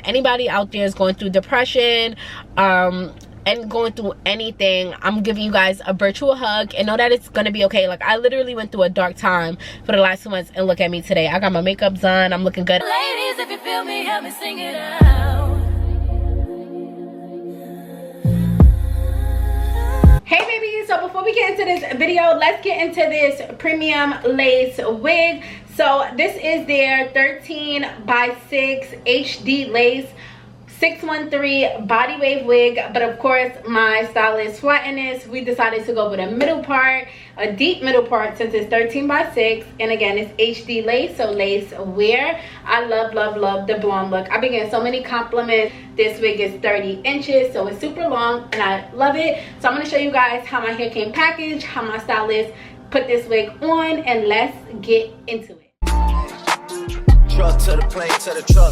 anybody out there is going through depression, and going through anything, I'm giving you guys a virtual hug and know that it's gonna be okay. Like, I literally went through a dark time for the last 2 months, and look at me today. I got my makeup done, I'm looking good. Ladies, if you feel me, help me sing it out. Hey baby, so before we get into this video, let's get into this premium lace wig. So this is their 13 by 6 HD lace 613 body wave wig, but of course my stylist sweating this, we decided to go with a middle part, a deep middle part, since it's 13 by 6, and again it's HD lace, so lace wear. I love the blonde look. I've been getting so many compliments. This wig is 30 inches, so it's super long and I love it. So I'm going to show you guys how my hair came packaged, how my stylist put this wig on, and let's get into it. Truck to the plane, to the truck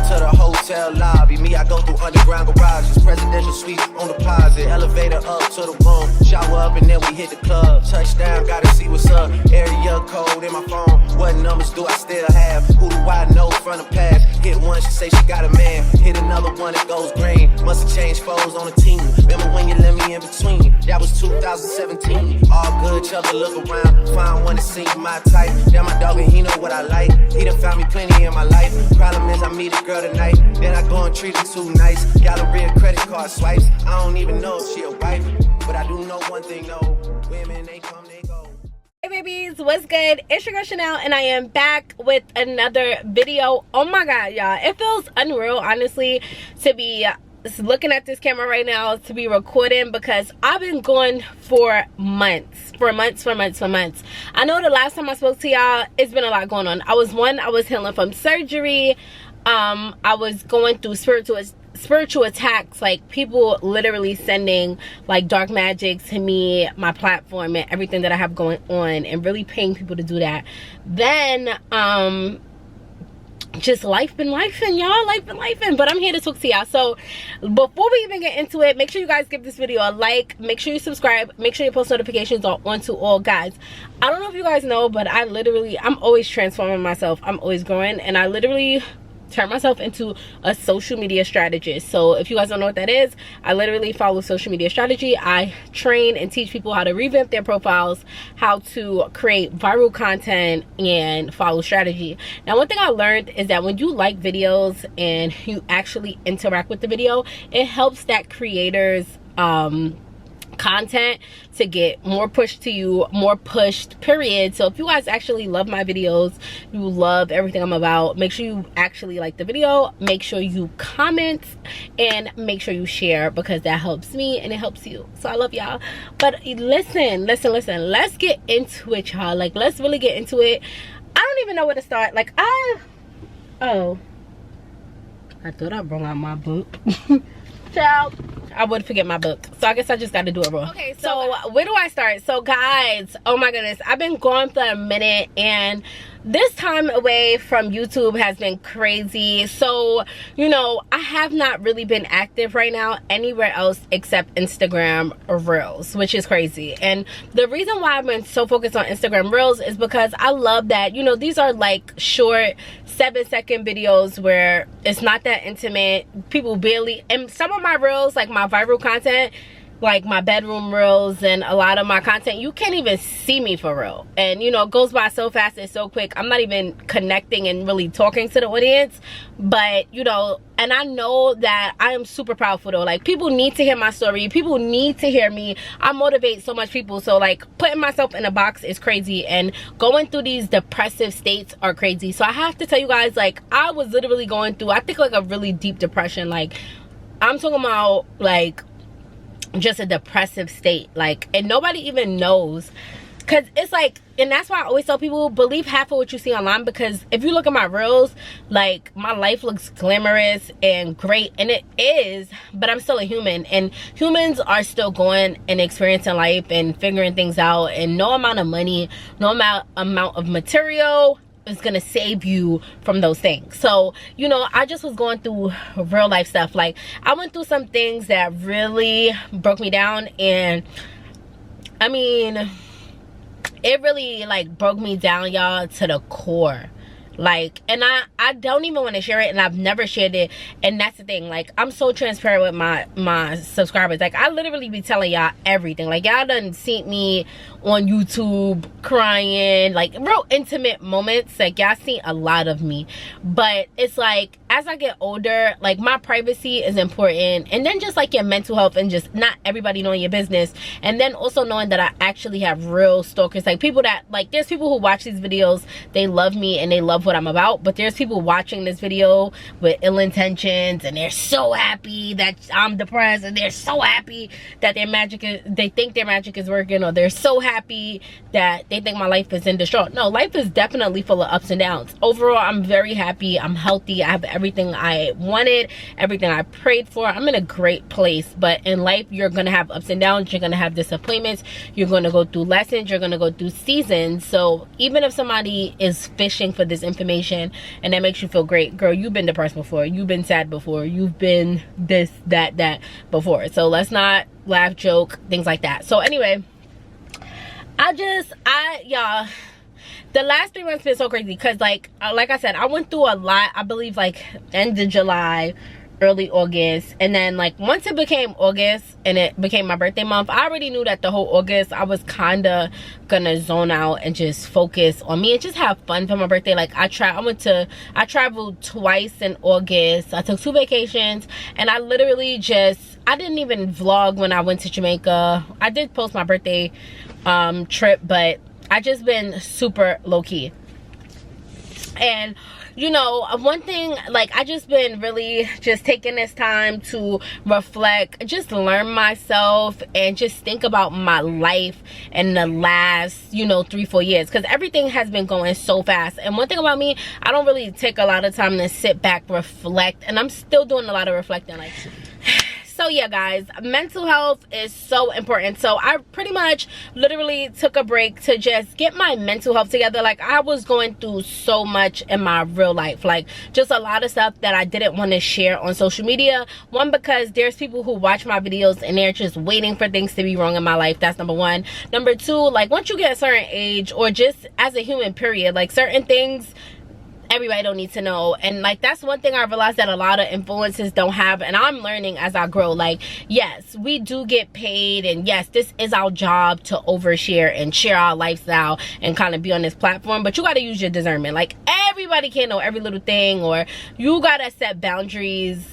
to the hotel lobby. Me, I go through underground garages, presidential suite on deposit, elevator up to the room, shower up and then we hit the club. Touchdown, gotta see what's up. Area code in my phone. What numbers do I still have? Who do I know from the past? Hit one, she say she got a man. Hit another one, it goes green. Must have changed foes on the team. Remember when you let me in between? That was 2017. All good, chuck a look around. Find one that seems my type. Yeah, my dog and he know what I like. He done found me plenty in my life. Problem is I meet a girl tonight, then I go and treat her too nice. Galleria credit card swipes. I don't even know if she a wife, but I do know one thing, no. Women, they come, they go. Hey babies, what's good? It's your girl Chanel, and I am back with another video. Oh my god, y'all, it feels unreal, honestly, to be looking at this camera right now, to be recording, because I've been going for months. I know the last time I spoke to y'all, it's been a lot going on. I was healing from surgery. I was going through spiritual attacks, like people literally sending like dark magic to me, my platform, and everything that I have going on, and really paying people to do that. Then just life been lifing, y'all. Life been lifing, but I'm here to talk to y'all. So before we even get into it, make sure you guys give this video a like, make sure you subscribe, make sure your post notifications are on to all. Guys, I don't know if you guys know, but I'm always transforming myself. I'm always growing, and I literally turn myself into a social media strategist. So if you guys don't know what that is, I literally follow social media strategy. I train and teach people how to revamp their profiles, how to create viral content, and follow strategy. Now, one thing I learned is that when you like videos and you actually interact with the video, it helps that creators content to get more pushed to you, more pushed, period. So if you guys actually love my videos, you love everything I'm about, make sure you actually like the video, make sure you comment, and make sure you share, because that helps me and it helps you. So I love y'all. But listen, let's get into it, y'all. Like, let's really get into it. I don't even know where to start. Like, I thought I brought out my book. Child, I would forget my book, so I guess I just got to do it raw. Okay, so where do I start? So guys, oh my goodness, I've been gone for a minute, and this time away from YouTube has been crazy. So, you know, I have not really been active right now anywhere else except Instagram Reels, which is crazy. And the reason why I've been so focused on Instagram Reels is because I love that, you know, these are like short 7-second videos where it's not that intimate. People barely, and some of my reels, like my viral content, like my bedroom reels and a lot of my content, you can't even see me for real. And you know, it goes by so fast and so quick. I'm not even connecting and really talking to the audience. But you know, and I know that I am super powerful though. Like, people need to hear my story, people need to hear me. I motivate so much people. So like, putting myself in a box is crazy, and going through these depressive states are crazy. So I have to tell you guys, like, I was literally going through, I think, like a really deep depression. Like, I'm talking about like just a depressive state, like, and nobody even knows, because it's like, and that's why I always tell people, believe half of what you see online, because if you look at my reels, like, my life looks glamorous and great, and it is, but I'm still a human, and humans are still going and experiencing life and figuring things out, and no amount of money, no amount of material is gonna save you from those things. So, you know, I just was going through real life stuff. Like, I went through some things that really broke me down, and I mean, it really like broke me down, y'all, to the core. Like, and I don't even want to share it, and I've never shared it. And that's the thing, like, I'm so transparent with my subscribers. Like, I literally be telling y'all everything. Like, y'all done seen me on YouTube crying, like real intimate moments. Like, y'all seen a lot of me. But it's like, as I get older, like, my privacy is important. And then just like your mental health, and just not everybody knowing your business. And then also knowing that I actually have real stalkers, like people that, like, there's people who watch these videos, they love me and they love what I'm about, but there's people watching this video with ill intentions, and they're so happy that I'm depressed, and they're so happy that they think their magic is working, or they're so happy that they think my life is in distraught. No, life is definitely full of ups and downs. Overall, I'm very happy, I'm healthy, I have everything I wanted, everything I prayed for. I'm in a great place. But in life, you're gonna have ups and downs, you're gonna have disappointments, you're gonna go through lessons, you're gonna go through seasons. So even if somebody is fishing for this information and that makes you feel great, girl, you've been depressed before, you've been sad before, you've been this, that before. So let's not laugh, joke, things like that. So anyway, y'all, the last 3 months been so crazy, because like I said, I went through a lot. I believe like end of July, early August, and then like once it became August and it became my birthday month, I already knew that the whole August I was kind of gonna zone out and just focus on me and just have fun for my birthday. Like I traveled twice in August, I took 2 vacations, and I literally I didn't even vlog when I went to Jamaica. I did post my birthday trip, but I just been super low-key. And you know, one thing, like, I just been really just taking this time to reflect, just learn myself, and just think about my life in the last, you know, 3-4 years, because everything has been going so fast. And one thing about me, I don't really take a lot of time to sit back, reflect, and I'm still doing a lot of reflecting. Like, so yeah, guys, mental health is so important. So I pretty much literally took a break to just get my mental health together. Like, I was going through so much in my real life, like just a lot of stuff that I didn't want to share on social media. One, because there's people who watch my videos and they're just waiting for things to be wrong in my life. That's number one. Number two, like, once you get a certain age, or just as a human period, like, certain things everybody don't need to know. And like, that's one thing I realized that a lot of influencers don't have, and I'm learning as I grow. Like, yes, we do get paid, and yes, this is our job to overshare and share our lifestyle and kind of be on this platform, but you got to use your discernment. Like, everybody can't know every little thing, or you got to set boundaries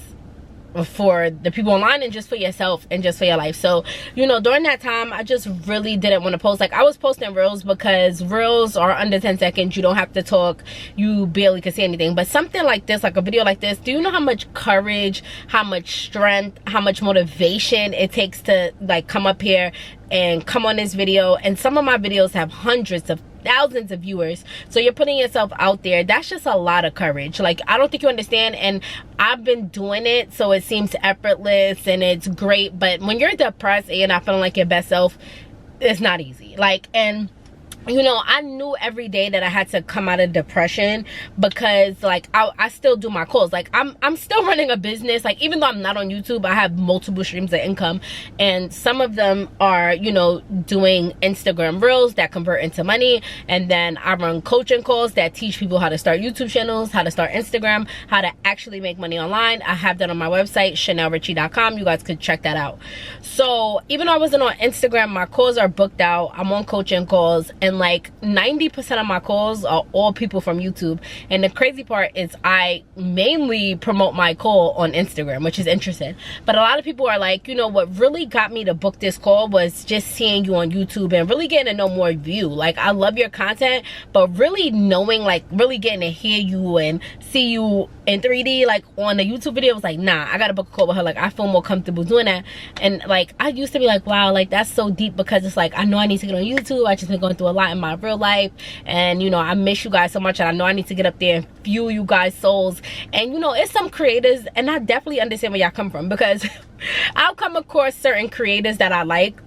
for the people online and just for yourself and just for your life. So, you know, during that time, I just really didn't want to post. Like, I was posting reels because reels are under 10 seconds. You don't have to talk, you barely can see anything. But something like this, like a video like this, do you know how much courage, how much strength, how much motivation it takes to like come up here and come on this video? And some of my videos have hundreds of thousands of viewers. So you're putting yourself out there. That's just a lot of courage. Like, I don't think you understand. And I've been doing it, so it seems effortless and it's great. But when you're depressed and you're not feeling like your best self, it's not easy. Like, and you know, I knew every day that I had to come out of depression, because like I still do my calls. Like, I'm still running a business. Like, even though I'm not on YouTube, I have multiple streams of income, and some of them are, you know, doing Instagram reels that convert into money, and then I run coaching calls that teach people how to start YouTube channels, how to start Instagram, how to actually make money online. I have that on my website, chanelrichie.com. You guys could check that out. So even though I wasn't on Instagram, my calls are booked out. I'm on coaching calls, and like 90% of my calls are all people from YouTube. And the crazy part is I mainly promote my call on Instagram, which is interesting. But a lot of people are like, you know, what really got me to book this call was just seeing you on YouTube and really getting to know more of you. Like, I love your content, but really knowing, like, really getting to hear you and see you in 3D, like on the YouTube video, was like, nah, I gotta book a call with her. Like, I feel more comfortable doing that. And like, I used to be like, wow, like, that's so deep, because it's like, I know I need to get on YouTube. I just been going through a lot in my real life, and you know, I miss you guys so much, and I know I need to get up there and fuel you guys' souls. And you know, it's some creators, and I definitely understand where y'all come from, because I'll come across certain creators that I like,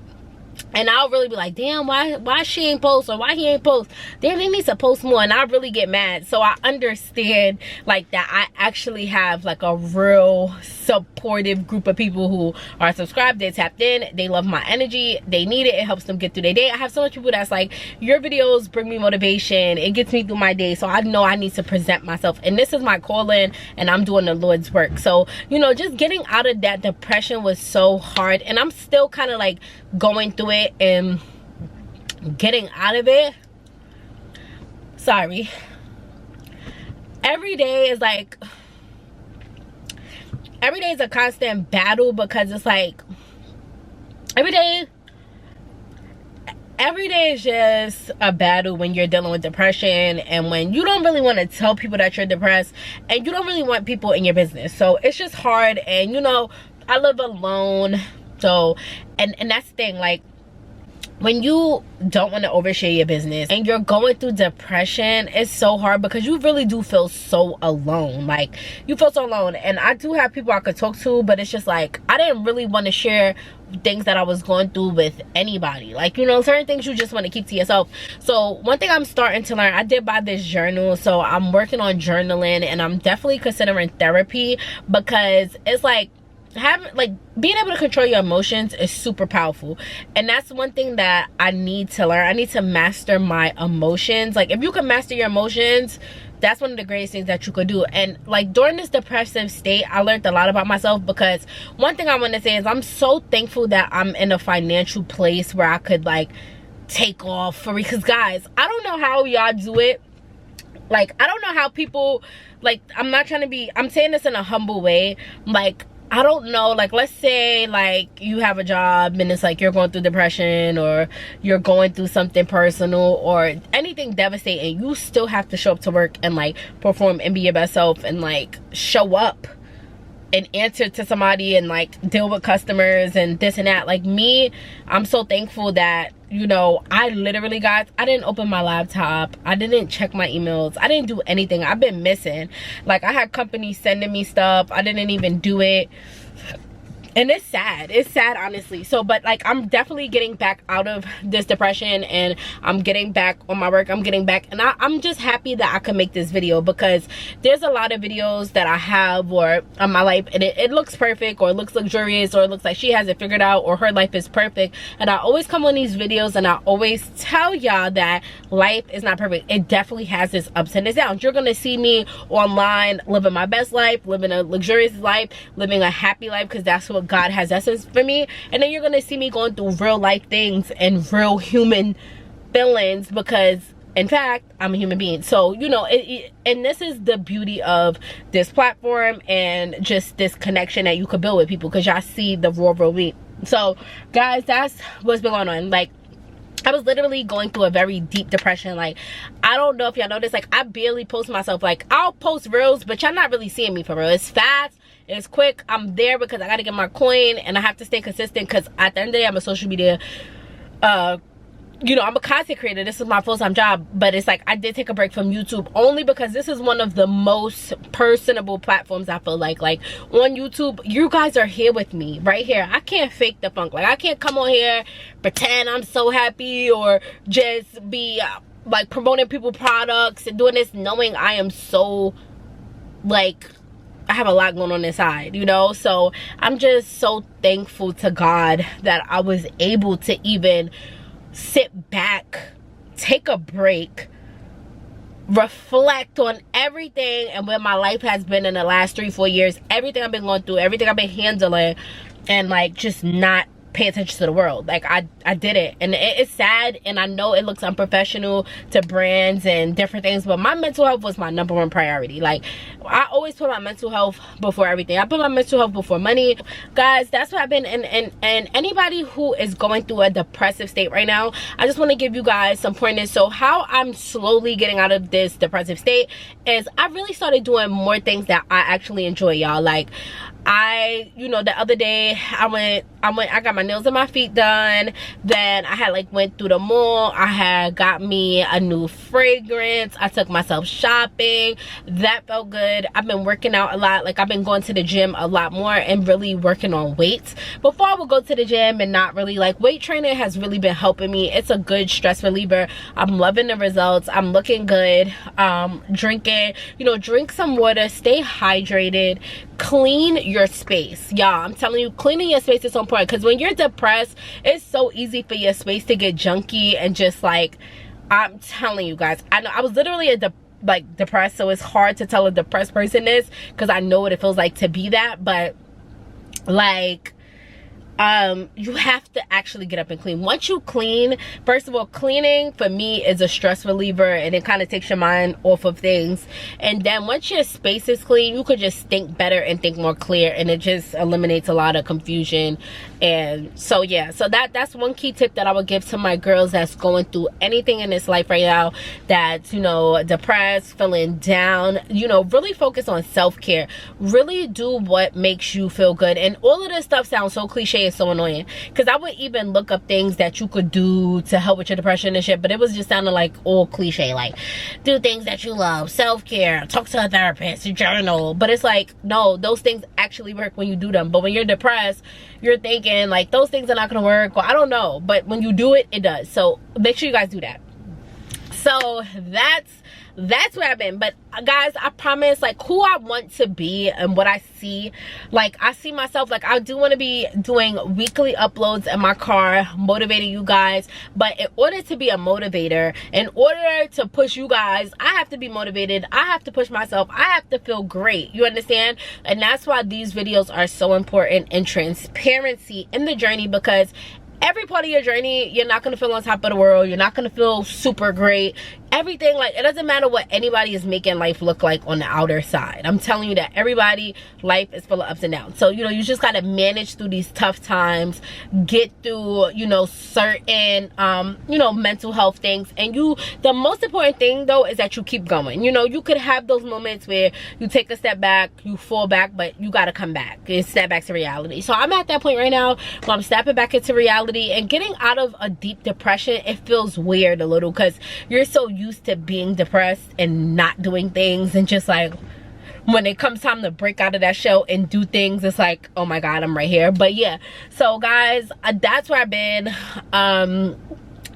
And I'll really be like, damn, why she ain't post, or why he ain't post? Damn, they need to post more. And I really get mad. So I understand like that I actually have like a real supportive group of people who are subscribed, they tapped in, they love my energy, they need it, it helps them get through their day. I have so much people that's like, your videos bring me motivation, it gets me through my day, so I know I need to present myself, and this is my calling, and I'm doing the Lord's work. So, you know, just getting out of that depression was so hard, and I'm still kind of like going through it and getting out of it. Sorry. Every day is like, every day is a constant battle, because it's like every day is just a battle when you're dealing with depression, and when you don't really want to tell people that you're depressed, and you don't really want people in your business. So it's just hard. And you know, I live alone, so and that's the thing, like when you don't want to overshare your business and you're going through depression, it's so hard, because you really do feel so alone. Like, you feel so alone. And I do have people I could talk to, but it's just like, I didn't really want to share things that I was going through with anybody. Like, you know, certain things you just want to keep to yourself. So one thing I'm starting to learn, I did buy this journal, so I'm working on journaling, and I'm definitely considering therapy, because it's like, being able to control your emotions is super powerful. And that's one thing that I need to learn. I need to master my emotions. Like, if you can master your emotions, that's one of the greatest things that you could do. And like, during this depressive state, I learned a lot about myself, because one thing I want to say is I'm so thankful that I'm in a financial place where I could like take off for, because guys, I don't know how y'all do it. Like, I don't know how people, like, I'm not trying to be, I'm saying this in a humble way, like, I don't know, like, let's say like you have a job and it's like you're going through depression, or you're going through something personal or anything devastating, you still have to show up to work and like perform and be your best self, and like show up and answer to somebody, and like deal with customers and this and that. Like me, I'm so thankful that, you know, I literally, guys, I didn't open my laptop, I didn't check my emails, I didn't do anything. I've been missing. Like, I had companies sending me stuff, I didn't even do it. And it's sad, honestly. So, but like, I'm definitely getting back out of this depression, and I'm getting back on my work, I'm getting back, and I'm just happy that I can make this video, because there's a lot of videos that I have or on my life, and it looks perfect, or it looks luxurious, or it looks like she has it figured out, or her life is perfect. And I always come on these videos and I always tell y'all that life is not perfect. It definitely has its ups and its downs. You're gonna see me online living my best life, living a luxurious life, living a happy life, because that's what God has essence for me. And then you're gonna see me going through real life things and real human feelings, because in fact, I'm a human being. So, you know, and this is the beauty of this platform, and just this connection that you could build with people, because y'all see the real me. So guys, that's what's been going on. Like, I was literally going through a very deep depression. Like, I don't know if y'all noticed, like, I barely post myself. Like, I'll post reels, but y'all not really seeing me for real. It's fast, it's quick, I'm there because I gotta get my coin, and I have to stay consistent, because at the end of the day, I'm a social media you know, I'm a content creator. This is my full-time job. But it's like, I did take a break from YouTube, only because this is one of the most personable platforms, I feel like. Like, on YouTube, you guys are here with me right here. I can't fake the funk. Like, I can't come on here, pretend I'm so happy, or just be like promoting people products and doing this, knowing I am so, like, I have a lot going on inside, you know. So I'm just so thankful to God that I was able to even sit back, take a break, reflect on everything and where my life has been in the last 3-4 years, everything I've been going through, everything I've been handling, and like just not pay attention to the world. Like, I did it, and it's sad, and I know it looks unprofessional to brands and different things, but my mental health was my #1 priority. Like, I always put my mental health before everything. I put my mental health before money. Guys, that's what I've been. And anybody who is going through a depressive state right now, I just want to give you guys some pointers. So how I'm slowly getting out of this depressive state is I really started doing more things that I actually enjoy, y'all. Like, you know, the other day I got my nails and my feet done. Then I had like went through the mall. I had got me a new fragrance. I took myself shopping. That felt good. I've been working out a lot. Like I've been going to the gym a lot more and really working on weights. Before I would go to the gym and not really, like, weight training has really been helping me. It's a good stress reliever. I'm loving the results. I'm looking good. Drinking, you know, drink some water, stay hydrated, clean your space. Y'all, I'm telling you, cleaning your space is so important, because when you're depressed, it's so easy for your space to get junky and just like, I'm telling you guys, I know I was literally depressed, so it's hard to tell a depressed person this, because I know what it feels like to be that. But like, you have to actually get up and clean. Once you clean, first of all, cleaning for me is a stress reliever, and it kind of takes your mind off of things. And then once your space is clean, you could just think better and think more clear, and it just eliminates a lot of confusion. And so yeah, so that's one key tip that I would give to my girls that's going through anything in this life right now, that's, you know, depressed, feeling down. You know, really focus on self-care. Really do what makes you feel good. And all of this stuff sounds so cliche, it's so annoying, because I would even look up things that you could do to help with your depression and shit, but it was just sounding like all cliche, like do things that you love, self-care, talk to a therapist, journal. But it's like, no, those things actually work when you do them. But when you're depressed, you're thinking like those things are not gonna work, or I don't know, but when you do it, it does. So make sure you guys do that. So that's where I've been. But guys, I promise, like, who I want to be and what I see, like, I see myself, like, I do want to be doing weekly uploads in my car, motivating you guys. But in order to be a motivator, in order to push you guys, I have to be motivated. I have to push myself. I have to feel great. You understand? And that's why these videos are so important, and transparency in the journey, because every part of your journey, you're not going to feel on top of the world. You're not going to feel super great. Everything, like, it doesn't matter what anybody is making life look like on the outer side. I'm telling you that everybody, life is full of ups and downs. So, you know, you just got to manage through these tough times, get through, you know, certain, you know, mental health things. And the most important thing, though, is that you keep going. You know, you could have those moments where you take a step back, you fall back, but you got to come back and snap back to reality. So I'm at that point right now where I'm snapping back into reality, and getting out of a deep depression, it feels weird a little, because you're so used to being depressed and not doing things, and just like when it comes time to break out of that shell and do things, it's like, oh my god, I'm right here. But yeah, so guys, that's where I've been.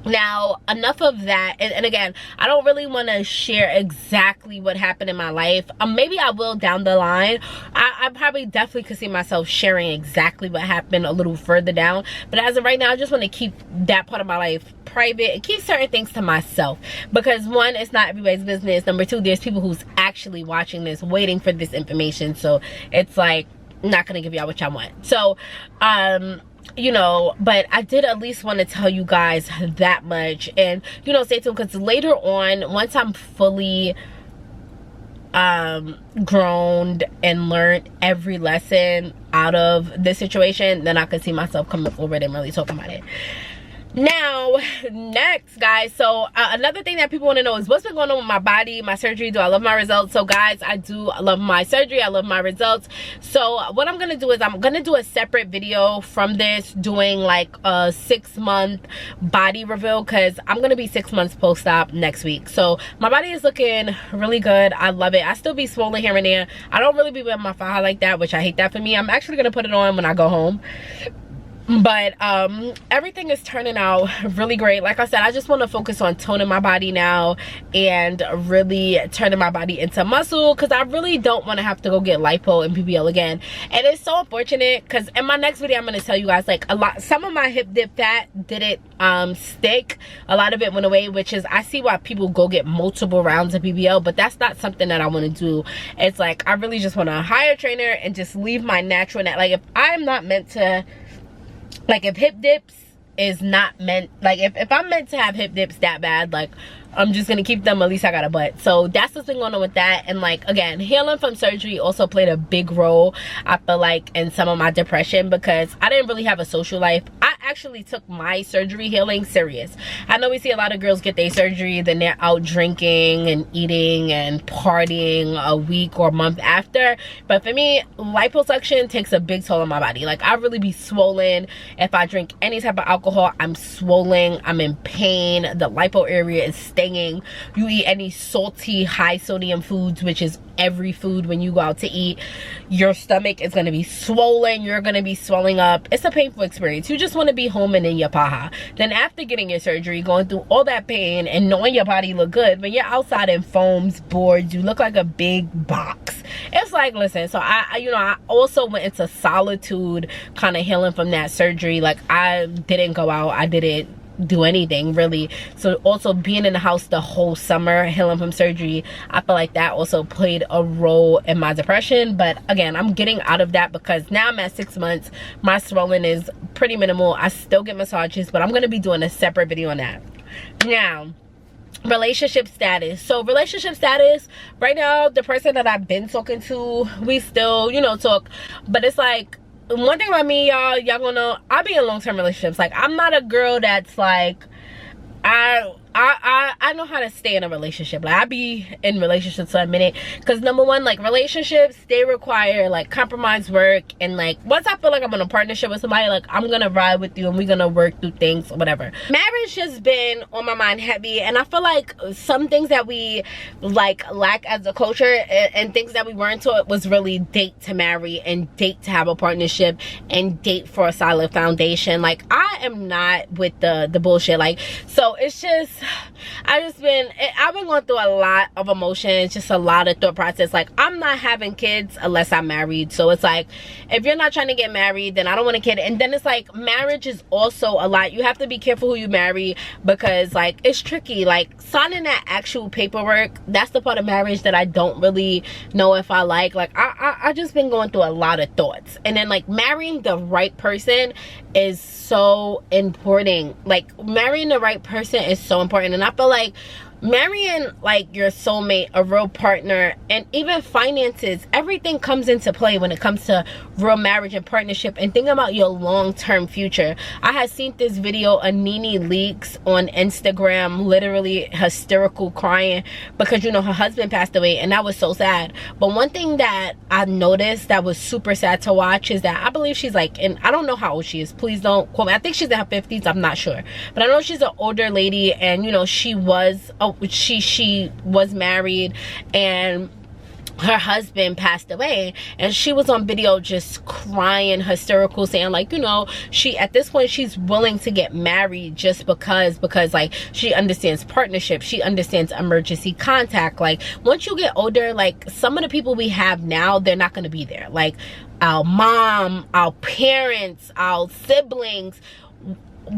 Now, enough of that. And again, I don't really want to share exactly what happened in my life. Maybe I will down the line. I probably definitely could see myself sharing exactly what happened a little further down. But as of right now, I just want to keep that part of my life private and keep certain things to myself, because one, it's not everybody's business. Number two, there's people who's actually watching this, waiting for this information. So it's like, not gonna give y'all what y'all want. So you know, but I did at least want to tell you guys that much. And, you know, stay tuned, because later on, once I'm fully grown and learned every lesson out of this situation, then I could see myself coming forward and really talking about it. Now, next, guys, so another thing that people want to know is what's been going on with my body, my surgery. Do I love my results? So guys, I do love my surgery. I love my results. So what I'm gonna do is I'm gonna do a separate video from this, doing like a 6-month body reveal, because I'm gonna be 6 months post-op next week. So my body is looking really good. I love it. I still be swollen here and there. I don't really be wearing my faja like that, which I hate that for me. I'm actually gonna put it on when I go home. But everything is turning out really great. Like I said, I just want to focus on toning my body now and really turning my body into muscle, because I really don't want to have to go get lipo and BBL again. And it's so unfortunate, because in my next video I'm going to tell you guys, like, some of my hip dip fat didn't stick. A lot of it went away, which is, I see why people go get multiple rounds of BBL, but that's not something that I want to do. It's like, I really just want to hire a trainer and just leave my natural net. Like, if I'm not meant to, like, if hip dips is not meant, like, if I'm meant to have hip dips that bad, like, I'm just gonna keep them. At least I got a butt. So that's what's been going on with that. And, like, again, healing from surgery also played a big role, I feel like, in some of my depression, because I didn't really have a social life. I actually took my surgery healing serious. I know we see a lot of girls get their surgery, then they're out drinking and eating and partying a week or a month after. But for me, liposuction takes a big toll on my body. Like, I really be swollen. If I drink any type of alcohol, I'm swollen, I'm in pain, the lipo area is stinging. You eat any salty, high sodium foods, which is every food when you go out to eat, your stomach is going to be swollen, you're going to be swelling up. It's a painful experience. You just want to be home and in your paja. Then after getting your surgery, going through all that pain and knowing your body look good, when you're outside in foams, boards, you look like a big box. It's like, listen, so I also went into solitude, kind of healing from that surgery. Like, I didn't go out, I didn't do anything really. So also being in the house the whole summer, healing from surgery, I feel like that also played a role in my depression. But again, I'm getting out of that because now I'm at 6 months. My swelling is pretty minimal. I still get massages, but I'm going to be doing a separate video on that. Now, relationship status. So relationship status right now, the person that I've been talking to, we still, you know, talk, but it's like, one thing about me, y'all gonna know, I be in long-term relationships. Like, I'm not a girl that's like, I know how to stay in a relationship. Like, I be in relationships for a minute, because number one, like, relationships, they require like compromise work, and like once I feel like I'm in a partnership with somebody, like, I'm gonna ride with you and we're gonna work through things or whatever. Marriage has been on my mind heavy, and I feel like some things that we like lack as a culture, and things that we weren't taught, was really date to marry and date to have a partnership and date for a solid foundation. Like, I am not with the bullshit. Like, so it's just, I've been going through a lot of emotions, just a lot of thought process. Like, I'm not having kids unless I'm married. So it's like, if you're not trying to get married, then I don't want a kid. And then it's like, marriage is also a lot. You have to be careful who you marry, because like, it's tricky. Like, signing that actual paperwork, that's the part of marriage that I don't really know if I like. Like, I just been going through a lot of thoughts. And then like, marrying the right person is so important. Like, marrying the right person is so important. And I feel like marrying like your soulmate, a real partner, and even finances, everything comes into play when it comes to real marriage and partnership, and think about your long-term future. I had seen this video of Nene Leakes on Instagram, literally hysterical, crying because, you know, her husband passed away, and that was so sad. But one thing that I noticed that was super sad to watch is that I believe she's like, and I don't know how old she is, please don't quote me, I think she's in her 50s, I'm not sure, but I know she's an older lady, and you know, she was married, and her husband passed away, and she was on video just crying, hysterical, saying like, you know, she at this point, she's willing to get married just because like, she understands partnership, she understands emergency contact. Like, once you get older, like, some of the people we have now, they're not going to be there. Like, our mom, our parents, our siblings,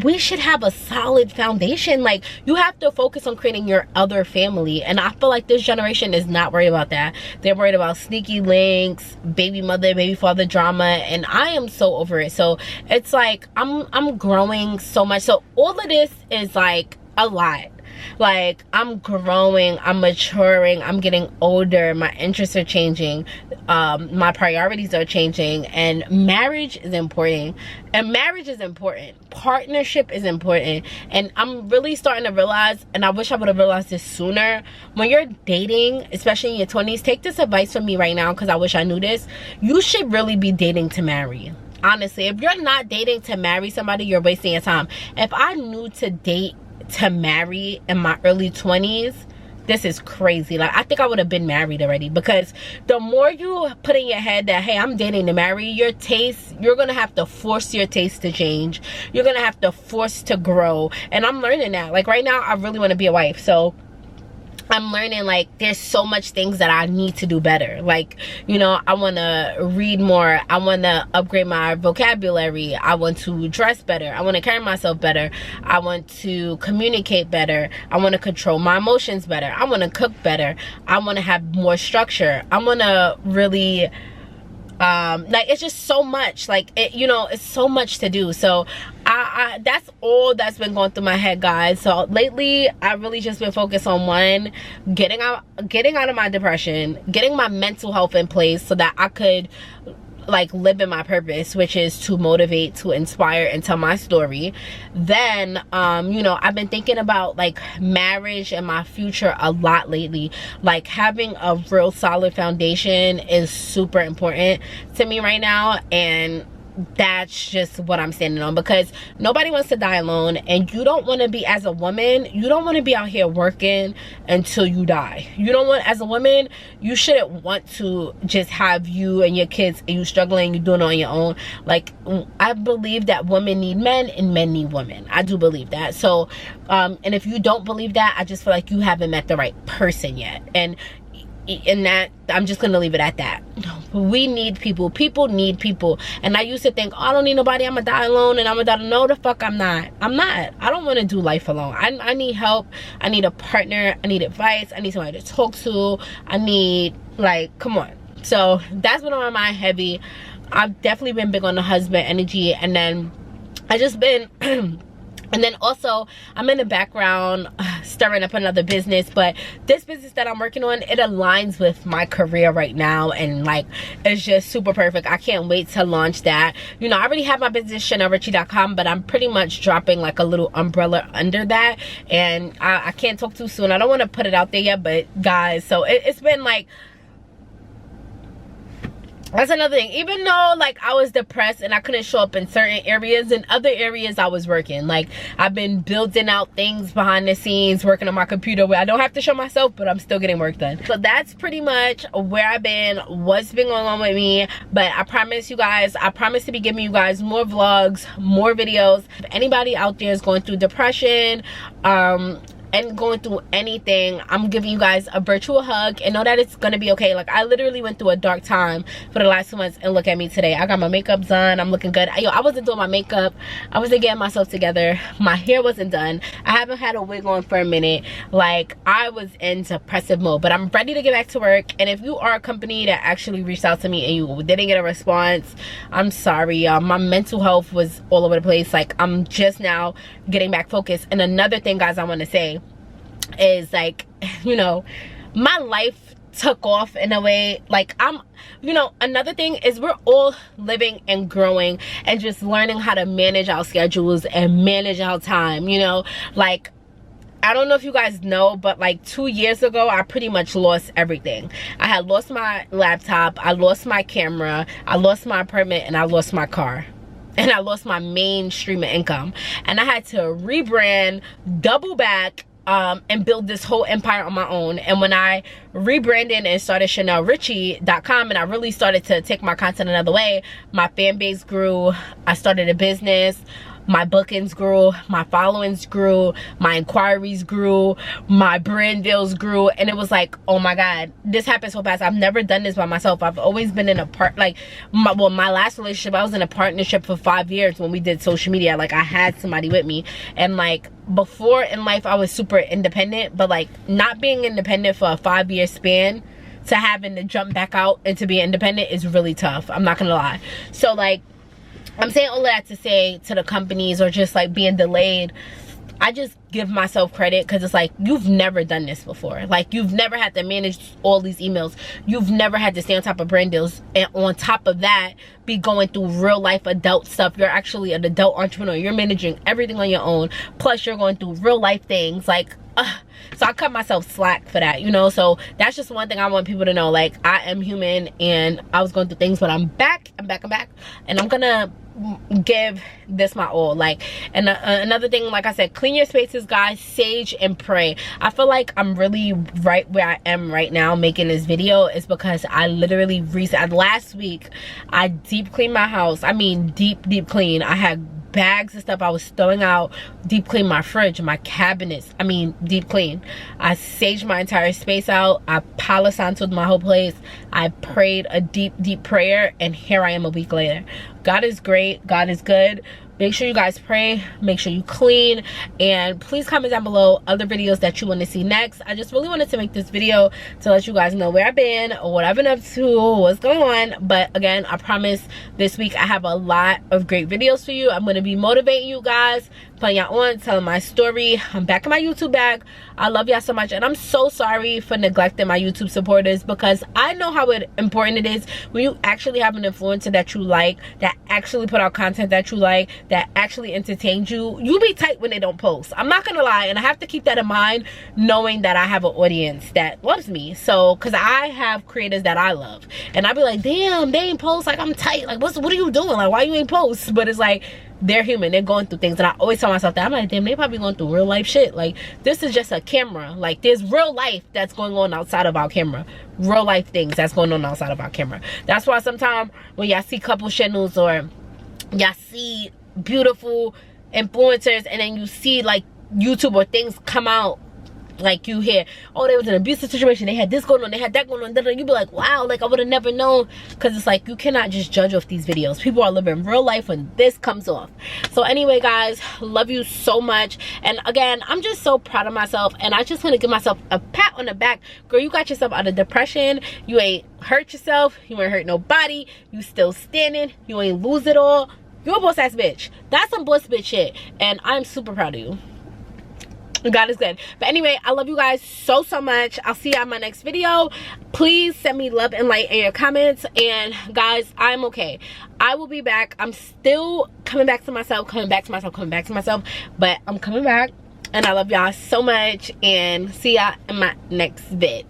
we should have a solid foundation. Like, you have to focus on creating your other family, and I feel like this generation is not worried about that. They're worried about sneaky links, baby mother, baby father drama, and I am so over it. So it's like, I'm growing so much. So all of this is like a lot. Like, I'm growing, I'm maturing, I'm getting older, my interests are changing, my priorities are changing, and marriage is important. Partnership is important. And I'm really starting to realize, and I wish I would have realized this sooner, when you're dating, especially in your 20s, take this advice from me right now, because I wish I knew this. You should really be dating to marry. Honestly, if you're not dating to marry somebody, you're wasting your time. If I knew to date to marry in my early 20s, this is crazy. Like, I think I would have been married already, because the more you put in your head that, hey, I'm dating to marry, your taste, you're gonna have to force your taste to change, you're gonna have to force to grow. And I'm learning that. Like, right now, I really want to be a wife, so I'm learning, like, there's so much things that I need to do better. Like, you know, I want to read more, I want to upgrade my vocabulary, I want to dress better, I want to carry myself better, I want to communicate better, I want to control my emotions better, I want to cook better, I want to have more structure, I want to really like, it's just so much. Like, it, you know, it's so much to do. So I that's all that's been going through my head, guys. So lately, I really just been focused on one, getting out of my depression, getting my mental health in place, so that I could like living my purpose, which is to motivate, to inspire, and tell my story, then you know, I've been thinking about like marriage and my future a lot lately. Like having a real solid foundation is super important to me right now, and that's just what I'm standing on, because nobody wants to die alone, and you don't want to be, as a woman, you don't want to be out here working until you die. You don't want, as a woman, you shouldn't want to just have you and your kids and you struggling, you doing it on your own. Like, I believe that women need men and men need women. I do believe that. So and if you don't believe that, I just feel like you haven't met the right person yet. And that, I'm just gonna leave it at that. We need people. People need people. And I used to think, oh, I don't need nobody, I'm gonna die alone and I'm gonna die. No, the fuck I'm not. I don't want to do life alone. I need help. I need a partner. I need advice. I need somebody to talk to. I need, like, come on. So that's been on my mind heavy. I've definitely been big on the husband energy, and then I just been and then also, I'm in the background stirring up another business, but this business that I'm working on, it aligns with my career right now, and like, it's just super perfect. I can't wait to launch that. You know, I already have my business, ChanelRichie.com, but I'm pretty much dropping like a little umbrella under that, and I can't talk too soon. I don't want to put it out there yet, but guys, so it's been like, that's another thing. Even though like I was depressed and I couldn't show up in certain areas, in other areas I was working. Like, I've been building out things behind the scenes, working on my computer where I don't have to show myself, but I'm still getting work done. So that's pretty much where I've been, what's been going on with me. But I promise you guys, I promise to be giving you guys more vlogs, more videos. If anybody out there is going through depression, and going through anything, I'm giving you guys a virtual hug and know that it's gonna be okay. Like, I literally went through a dark time for the last 2 months, and look at me today. I got my makeup done, I'm looking good. I wasn't doing my makeup, I wasn't getting myself together, my hair wasn't done, I haven't had a wig on for a minute. Like, I was in depressive mode, but I'm ready to get back to work. And if you are a company that actually reached out to me and you didn't get a response, I'm sorry, y'all. My mental health was all over the place. Like, I'm just now getting back focused. And another thing, guys, I want to say is, like, you know, my life took off in a way. Like, you know, another thing is we're all living and growing and just learning how to manage our schedules and manage our time, you know. Like, I don't know if you guys know, but like 2 years ago, I pretty much lost everything. I had lost my laptop, I lost my camera, I lost my apartment, and I lost my car. And I lost my main stream of income. And I had to rebrand, double back, and build this whole empire on my own. And when I rebranded and started ChanelRichie.com, and I really started to take my content another way, my fan base grew, I started a business, my bookings grew, my followings grew, my inquiries grew, my brand deals grew, and it was like, oh my god, this happened so fast. I've never done this by myself. I've always been in a my last relationship, I was in a partnership for 5 years when we did social media. Like, I had somebody with me, and like, before in life I was super independent, but like, not being independent for a 5-year span to having to jump back out and to be independent is really tough. I'm not gonna lie. So like, I'm saying all of that to say to the companies, or just like being delayed, I just give myself credit, because it's like, you've never done this before. Like, you've never had to manage all these emails, you've never had to stay on top of brand deals, and on top of that, be going through real life adult stuff. You're actually an adult entrepreneur, you're managing everything on your own, plus you're going through real life things. Like, so I cut myself slack for that, you know. So that's just one thing I want people to know. Like, I am human, and I was going through things, but I'm back, and I'm gonna give this my all. Like, and another thing, like I said, clean your spaces, guys, sage and pray. I feel like I'm really right where I am right now making this video is because I literally last week I deep cleaned my house. I mean, deep clean. I had bags and stuff I was throwing out, deep clean my fridge, my cabinets. I mean, deep clean. I saged my entire space out. I Palo Santo'd my whole place. I prayed a deep prayer, and here I am a week later. God is great, God is good, make sure you guys pray, make sure you clean, and please comment down below other videos that you want to see next. I just really wanted to make this video to let you guys know where I've been, what I've been up to, what's going on. But again, I promise this week I have a lot of great videos for you. I'm going to be motivating you guys, putting y'all on, telling my story. I'm back in my YouTube bag. I love y'all so much, and I'm so sorry for neglecting my YouTube supporters, because I know how important it is when you actually have an influencer that you like, that actually put out content that you like, that actually entertains you. You be tight when they don't post. I'm not gonna lie, and I have to keep that in mind, knowing that I have an audience that loves me. So, because I have creators that I love, and I be like, damn, they ain't post, like I'm tight, like what are you doing, like why you ain't post? But it's like, they're human, they're going through things, and I always tell myself that. I'm like, damn, they probably going through real life shit. Like, this is just a camera. Like, there's real life that's going on outside of our camera, real life things that's going on outside of our camera. That's why sometimes when y'all see couple channels, or y'all see beautiful influencers, and then you see like YouTube or things come out, like you hear, oh, there was an abusive situation, they had this going on, they had that going on, you be like, wow, like I would have never known. Because it's like, you cannot just judge off these videos. People are living real life when this comes off. So anyway, guys, love you so much. And again, I'm just so proud of myself, and I just want to give myself a pat on the back. Girl, you got yourself out of depression. You ain't hurt yourself, you ain't hurt nobody, you still standing, you ain't lose it all. You're a boss ass bitch. That's some boss bitch shit, and I'm super proud of you. God is good. But anyway, I love you guys so much. I'll see you on my next video. Please send me love and light in your comments. And guys, I'm okay. I will be back. I'm still coming back to myself, but I'm coming back, and I love y'all so much, and see y'all in my next vid.